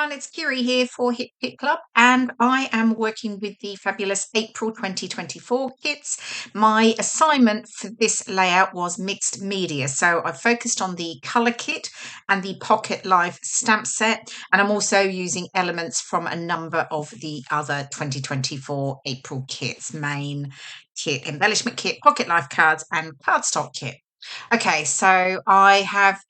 It's Kirei here for Hit Kit Club, and I am working with the fabulous April 2024 kits. My assignment for this layout was mixed media, so I focused on the colour kit and the Pocket Life stamp set, and I'm also using elements from a number of the other 2024 April kits, main kit, embellishment kit, Pocket Life cards, and cardstock kit. Okay, so I have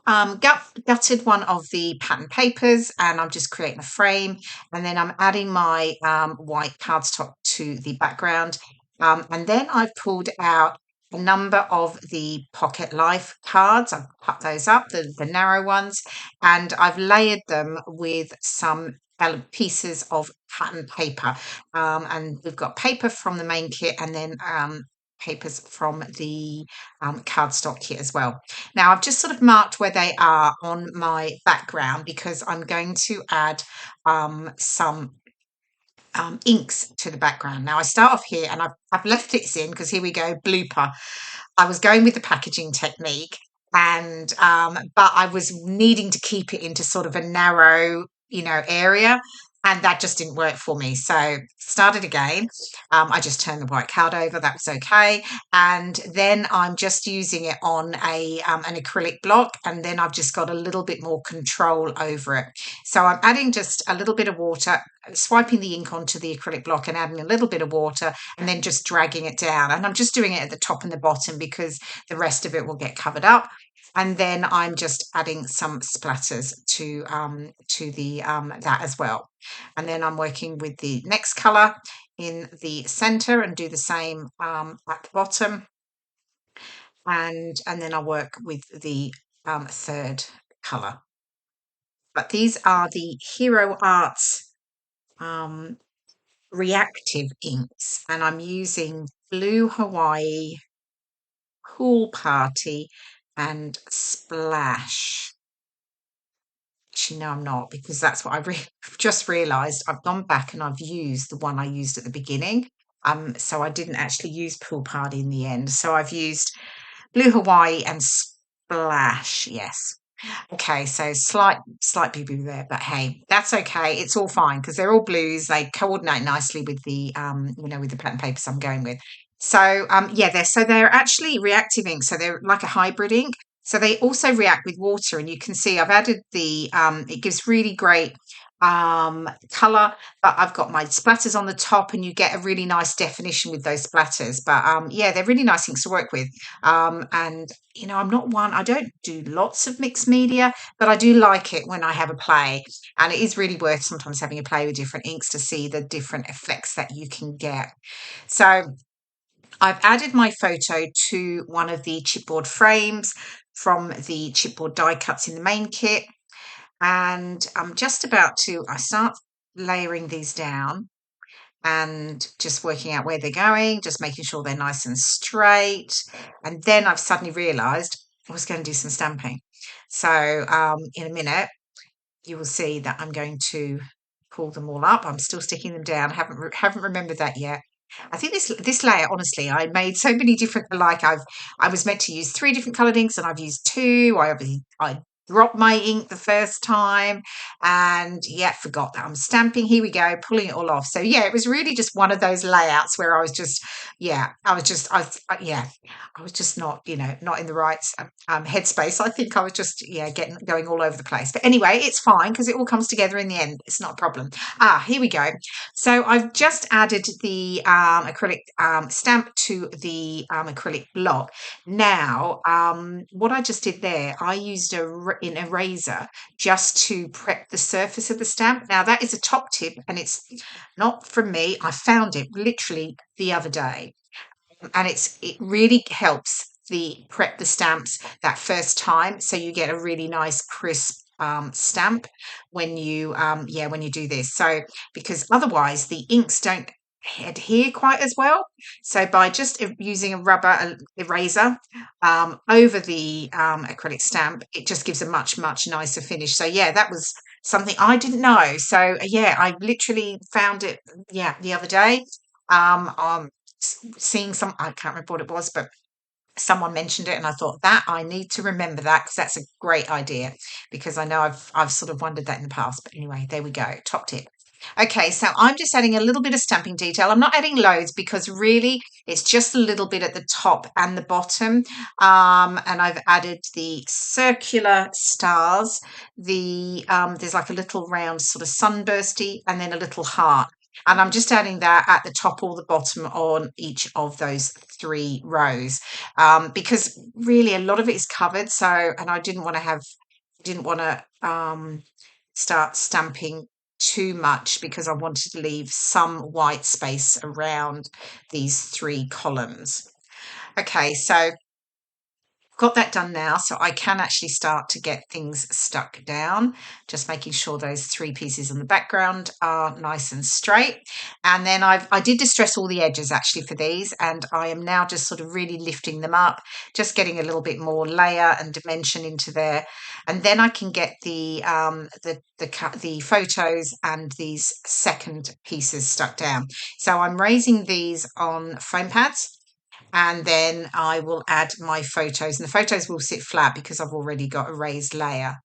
gutted one of the pattern papers, and I'm just creating a frame, and then I'm adding my white cardstock to the background, and then I've pulled out a number of the Pocket Life cards. I've cut those up, the narrow ones, and I've layered them with some pieces of pattern paper, and we've got paper from the main kit, and then papers from the cardstock kit as well. Now I've just sort of marked where they are on my background because I'm going to add some inks to the background. Now I start off here, and I've left it in because here we go, blooper. I was going with the packaging technique, and but I was needing to keep it into sort of a narrow, area, and that just didn't work for me. So started again. I just turned the white card over. That was okay, and then I'm just using it on a an acrylic block, and then I've just got a little bit more control over it. So I'm adding just a little bit of water, swiping the ink onto the acrylic block, and adding a little bit of water, and then just dragging it down. And I'm just doing it at the top and the bottom because the rest of it will get covered up. And then I'm just adding some splatters to the that as well. And then I'm working with the next color in the center and do the same at the bottom. And then I'll work with the third color. But these are the Hero Arts reactive inks, and I'm using Blue Hawaii, Pool Party, and Splash. Actually, no, I'm not, because that's what just realised. I've gone back and I've used the one I used at the beginning. So I didn't actually use Pool Party in the end. So I've used Blue Hawaii and Splash. Yes. Okay, so slight boo-boo there, but hey, that's okay. It's all fine because they're all blues. They coordinate nicely with the with the pattern papers I'm going with. So yeah, they're actually reactive ink, so they're like a hybrid ink. So they also react with water, and you can see I've added the it gives really great color, but I've got my splatters on the top, and you get a really nice definition with those splatters. But yeah, they're really nice things to work with. And I'm not one, I don't do lots of mixed media, but I do like it when I have a play, and it is really worth sometimes having a play with different inks to see the different effects that you can get. So I've added my photo to one of the chipboard frames from the chipboard die cuts in the main kit, and I'm just about to I start layering these down and just working out where they're going, just making sure they're nice and straight. And then I've suddenly realized I was going to do some stamping. So in a minute, you will see that I'm going to pull them all up. I'm still sticking them down. Haven't remembered that yet. I think this layer, honestly, I made so many different. I was meant to use 3 different coloured inks, and I've used 2. I dropped my ink the first time, and yeah, forgot that I'm stamping. Here we go, pulling it all off. So yeah, it was really just one of those layouts where I was just I was just not not in the right headspace. I think I was just going all over the place. But anyway, it's fine because it all comes together in the end. It's not a problem. Here we go. So I've just added the acrylic stamp to the acrylic block. Now, what I just did there, I used an eraser just to prep the surface of the stamp. Now, that is a top tip, and it's not from me. I found it literally the other day, and it really helps prep the stamps that first time, so you get a really nice crisp stamp when you when you do this. So because otherwise the inks don't adhere quite as well. So by just using a rubber eraser over the acrylic stamp, it just gives a much nicer finish. So yeah, that was something I didn't know. So yeah, I literally found it the other day. Seeing some, I can't remember what it was, but Someone mentioned it and I thought that I need to remember that because that's a great idea, because I know I've sort of wondered that in the past. But anyway, there we go. Top tip. Okay, so I'm just adding a little bit of stamping detail. I'm not adding loads because really it's just a little bit at the top and the bottom. And I've added the circular stars. There's like a little round sort of sunbursty and then a little heart. And I'm just adding that at the top or the bottom on each of those 3 rows, because really a lot of it is covered. So, and I didn't want to start stamping too much because I wanted to leave some white space around these 3 columns. Okay, so got that done now, so I can actually start to get things stuck down, just making sure those 3 pieces in the background are nice and straight. And then I did distress all the edges actually for these, and I am now just sort of really lifting them up, just getting a little bit more layer and dimension into there. And then I can get the photos and these second pieces stuck down. So I'm raising these on foam pads, and then I will add my photos, and the photos will sit flat because I've already got a raised layer.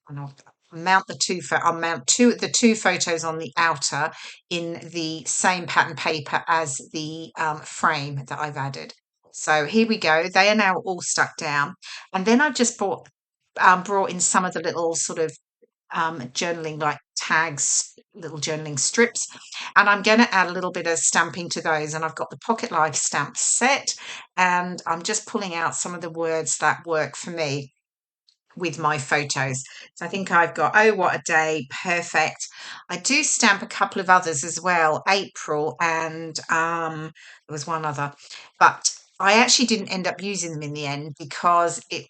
And I'll mount the two photos on the outer in the same pattern paper as the frame that I've added. So here we go. They are now all stuck down, and then I've just brought in some of the little sort of journaling like tags, little journaling strips, and I'm going to add a little bit of stamping to those. And I've got the Pocket Life stamp set, and I'm just pulling out some of the words that work for me with my photos. So I think I've got "Oh What a Day," "Perfect." I do stamp a couple of others as well, "April," and there was one other, but I actually didn't end up using them in the end because it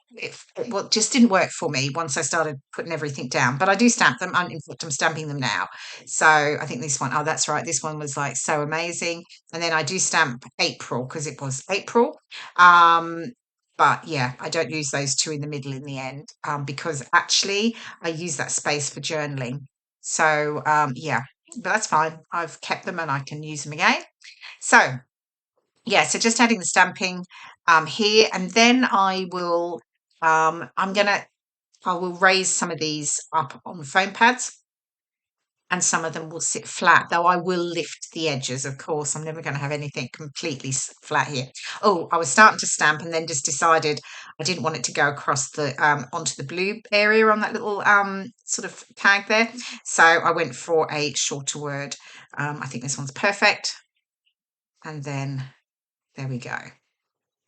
just didn't work for me once I started putting everything down. But I do stamp them. In fact, I'm stamping them now. So I think this one, oh, that's right. This one was like "So Amazing." And then I do stamp "April" because it was April. But yeah, I don't use those 2 in the middle in the end, because actually I use that space for journaling. So yeah, but that's fine. I've kept them and I can use them again. So yeah, so just adding the stamping here, and then I will I will raise some of these up on foam pads, and some of them will sit flat, though I will lift the edges, of course. I'm never going to have anything completely flat here. Oh, I was starting to stamp and then just decided I didn't want it to go across the onto the blue area on that little sort of tag there. So I went for a shorter word. I think this one's perfect. And then there we go.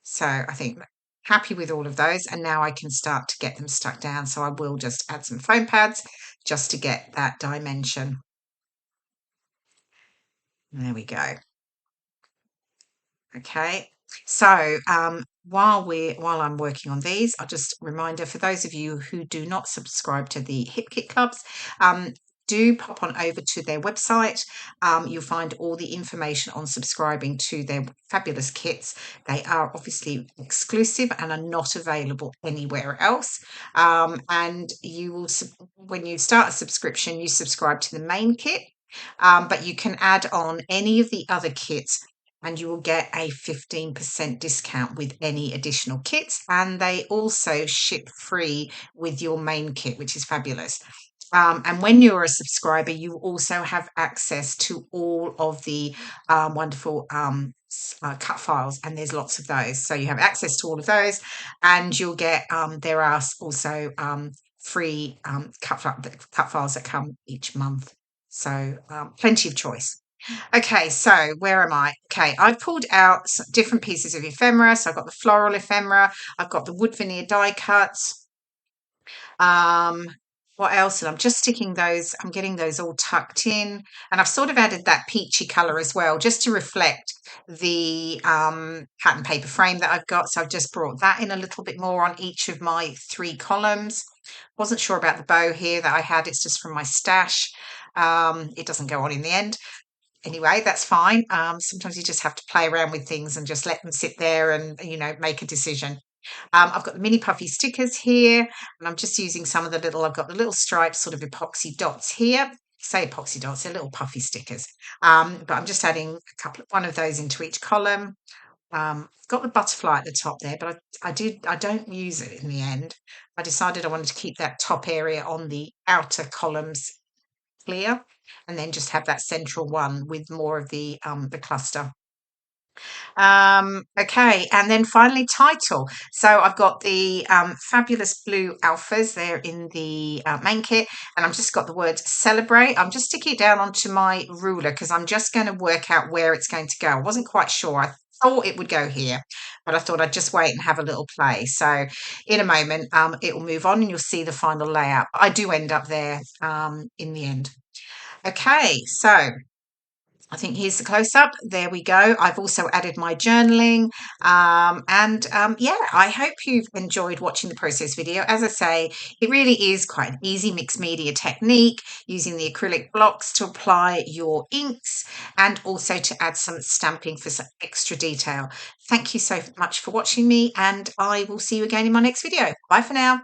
So I think happy with all of those. And now I can start to get them stuck down. So I will just add some foam pads just to get that dimension. There we go. Okay. So while I'm working on these, I'll just reminder for those of you who do not subscribe to the Hip Kit Clubs, do pop on over to their website. You'll find all the information on subscribing to their fabulous kits. They are obviously exclusive and are not available anywhere else. And you will, when you start a subscription, you subscribe to the main kit, but you can add on any of the other kits and you will get a 15% discount with any additional kits. And they also ship free with your main kit, which is fabulous. And when you're a subscriber, you also have access to all of the wonderful cut files, and there's lots of those. So you have access to all of those, and you'll get there are also free cut files that come each month. So plenty of choice. Okay, so where am I? Okay, I've pulled out different pieces of ephemera. So I've got the floral ephemera, I've got the wood veneer die cuts. What else? And I'm just sticking those, I'm getting those all tucked in. And I've sort of added that peachy colour as well, just to reflect the pattern paper frame that I've got. So I've just brought that in a little bit more on each of my 3 columns. Wasn't sure about the bow here that I had. It's just from my stash. It doesn't go on in the end. Anyway, that's fine. Sometimes you just have to play around with things and just let them sit there and, make a decision. I've got the mini puffy stickers here, and I'm just using some of the I've got the little striped sort of epoxy dots here. Say epoxy dots, they're little puffy stickers. But I'm just adding one of those into each column. got the butterfly at the top there, but I don't use it in the end. I decided I wanted to keep that top area on the outer columns clear, and then just have that central one with more of the cluster. Okay, and then finally title. So I've got the fabulous blue alphas there in the main kit, and I've just got the word celebrate. I'm just sticking it down onto my ruler because I'm just going to work out where it's going to go. I wasn't quite sure. I thought it would go here, but I thought I'd just wait and have a little play. So in a moment, it will move on and you'll see the final layout. I do end up there in the end. Okay, so I think here's the close up. There we go. I've also added my journaling. Yeah, I hope you've enjoyed watching the process video. As I say, it really is quite an easy mixed media technique using the acrylic blocks to apply your inks and also to add some stamping for some extra detail. Thank you so much for watching me, and I will see you again in my next video. Bye for now.